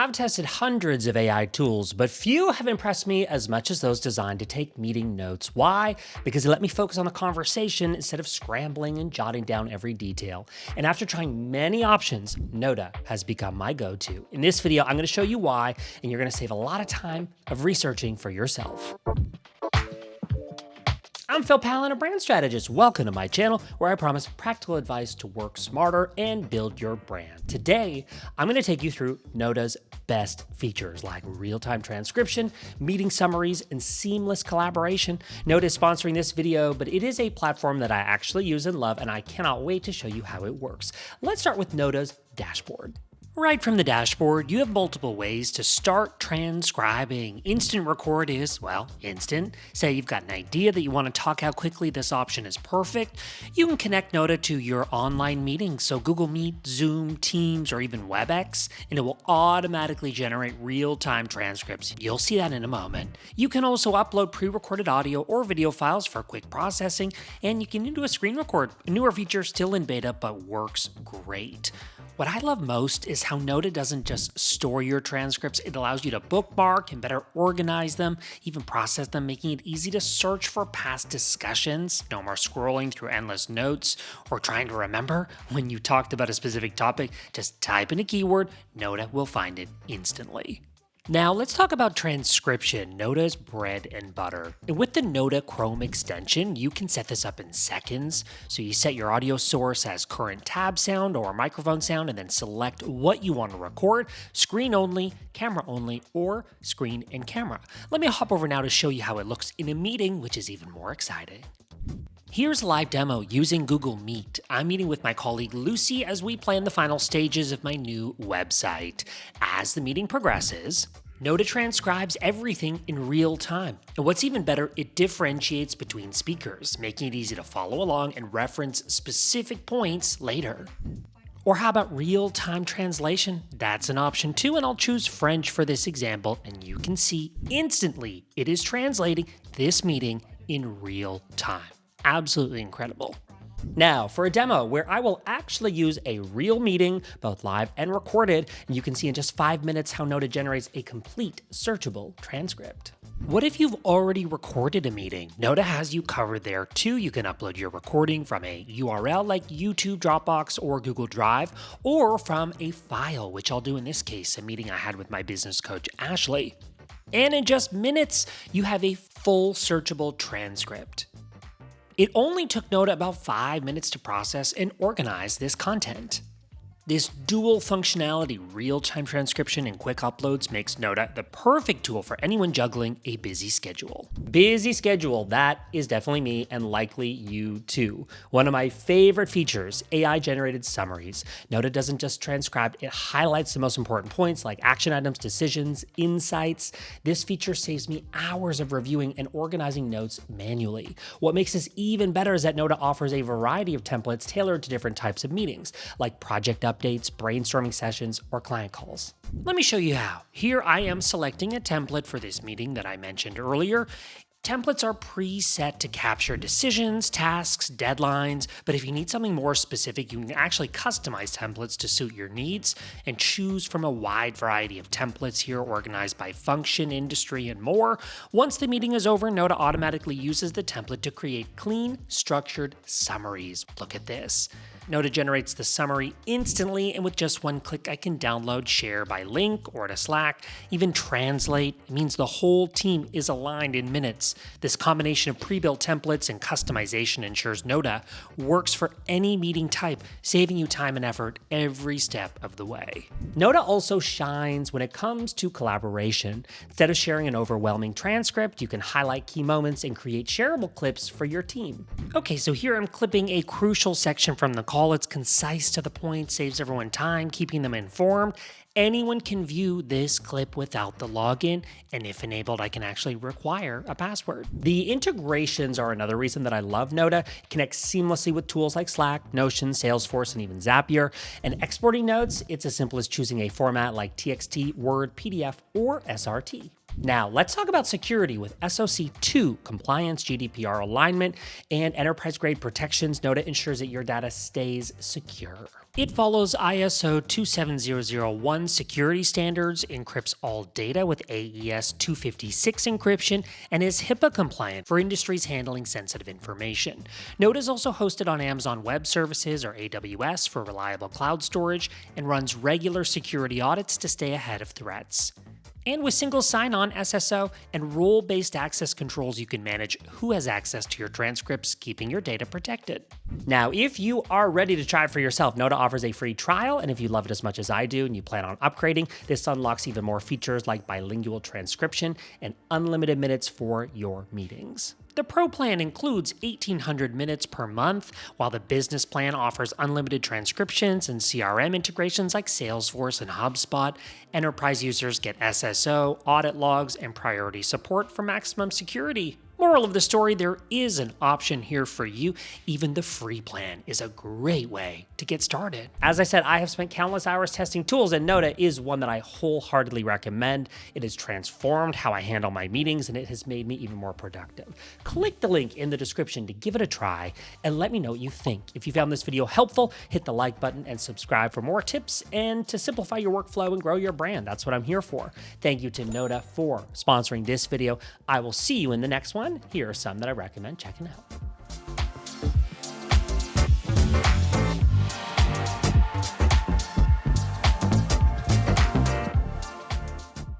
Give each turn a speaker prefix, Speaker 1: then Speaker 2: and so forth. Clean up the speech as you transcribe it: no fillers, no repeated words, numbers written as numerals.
Speaker 1: I've tested hundreds of AI tools, but few have impressed me as much as those designed to take meeting notes. Why? Because they let me focus on the conversation instead of scrambling and jotting down every detail. And after trying many options, Notta has become my go-to. In this video, I'm going to show you why, and you're going to save a lot of time of researching for yourself. I'm Pallen, a brand strategist. Welcome to my channel, where I promise practical advice to work smarter and build your brand. Today, I'm going to take you through Notta's best features like real-time transcription, meeting summaries, and seamless collaboration. Notta is sponsoring this video, but it is a platform that I actually use and love, and I cannot wait to show you how it works. Let's start with Notta's dashboard. Right from the dashboard, you have multiple ways to start transcribing. Instant record is, well, instant. Say you've got an idea that you want to talk out quickly, this option is perfect. You can connect Notta to your online meetings, so Google Meet, Zoom, Teams, or even WebEx, and it will automatically generate real-time transcripts. You'll see that in a moment. You can also upload pre-recorded audio or video files for quick processing, and you can do a screen record, a newer feature still in beta, but works great. What I love most is how Notta doesn't just store your transcripts, it allows you to bookmark and better organize them, even process them, making it easy to search for past discussions. No more scrolling through endless notes or trying to remember when you talked about a specific topic. Just type in a keyword, Notta will find it instantly. Now let's talk about transcription, Notta's bread and butter. And with the Notta Chrome extension, you can set this up in seconds. So you set your audio source as current tab sound or microphone sound, and then select what you want to record, screen only, camera only, or screen and camera. Let me hop over now to show you how it looks in a meeting, which is even more exciting. Here's a live demo using Google Meet. I'm meeting with my colleague Lucy as we plan the final stages of my new website. As the meeting progresses, Notta transcribes everything in real time. And what's even better, it differentiates between speakers, making it easy to follow along and reference specific points later. Or how about real-time translation? That's an option too, and I'll choose French for this example, and you can see instantly it is translating this meeting in real time. Absolutely incredible. Now for a demo where I will actually use a real meeting, both live and recorded, and you can see in just 5 minutes how Notta generates a complete searchable transcript. What if you've already recorded a meeting? Notta has you covered there too. You can upload your recording from a URL like YouTube, Dropbox, or Google Drive, or from a file, which I'll do in this case, a meeting I had with my business coach, Ashley. And in just minutes, you have a full searchable transcript. It only took Notta about 5 minutes to process and organize this content. This dual functionality, real-time transcription and quick uploads, makes Notta the perfect tool for anyone juggling a busy schedule. Busy schedule, that is definitely me and likely you too. One of my favorite features, AI-generated summaries. Notta doesn't just transcribe, it highlights the most important points like action items, decisions, insights. This feature saves me hours of reviewing and organizing notes manually. What makes this even better is that Notta offers a variety of templates tailored to different types of meetings, like project updates, brainstorming sessions, or client calls. Let me show you how. Here I am selecting a template for this meeting that I mentioned earlier. Templates are preset to capture decisions, tasks, deadlines, but if you need something more specific, you can actually customize templates to suit your needs and choose from a wide variety of templates here organized by function, industry, and more. Once the meeting is over, Notta automatically uses the template to create clean, structured summaries. Look at this. Notta generates the summary instantly, and with just one click, I can download, share by link or to Slack, even translate. It means the whole team is aligned in minutes. This combination of pre-built templates and customization ensures Notta works for any meeting type, saving you time and effort every step of the way. Notta also shines when it comes to collaboration. Instead of sharing an overwhelming transcript, you can highlight key moments and create shareable clips for your team. Okay, so here I'm clipping a crucial section from the call. It's concise to the point, saves everyone time, keeping them informed. Anyone can view this clip without the login, and if enabled, I can actually require a password. The integrations are another reason that I love Notta. It connects seamlessly with tools like Slack, Notion, Salesforce, and even Zapier. And exporting notes, it's as simple as choosing a format like TXT, Word, PDF, or SRT. Now, let's talk about security with SOC 2 compliance, GDPR alignment, and enterprise-grade protections. Notta ensures that your data stays secure. It follows ISO 27001 security standards, encrypts all data with AES 256 encryption, and is HIPAA compliant for industries handling sensitive information. Notta is also hosted on Amazon Web Services or AWS for reliable cloud storage and runs regular security audits to stay ahead of threats. And with single sign-on SSO and role-based access controls, you can manage who has access to your transcripts, keeping your data protected. Now, if you are ready to try it for yourself, Notta offers a free trial, and if you love it as much as I do and you plan on upgrading, this unlocks even more features like bilingual transcription and unlimited minutes for your meetings. The Pro plan includes 1,800 minutes per month, while the Business plan offers unlimited transcriptions and CRM integrations like Salesforce and HubSpot. Enterprise users get SSO, audit logs, and priority support for maximum security. Moral of the story, there is an option here for you. Even the free plan is a great way to get started. As I said, I have spent countless hours testing tools, and Notta is one that I wholeheartedly recommend. It has transformed how I handle my meetings, and it has made me even more productive. Click the link in the description to give it a try, and let me know what you think. If you found this video helpful, hit the like button and subscribe for more tips and to simplify your workflow and grow your brand. That's what I'm here for. Thank you to Notta for sponsoring this video. I will see you in the next one. Here are some that I recommend checking out.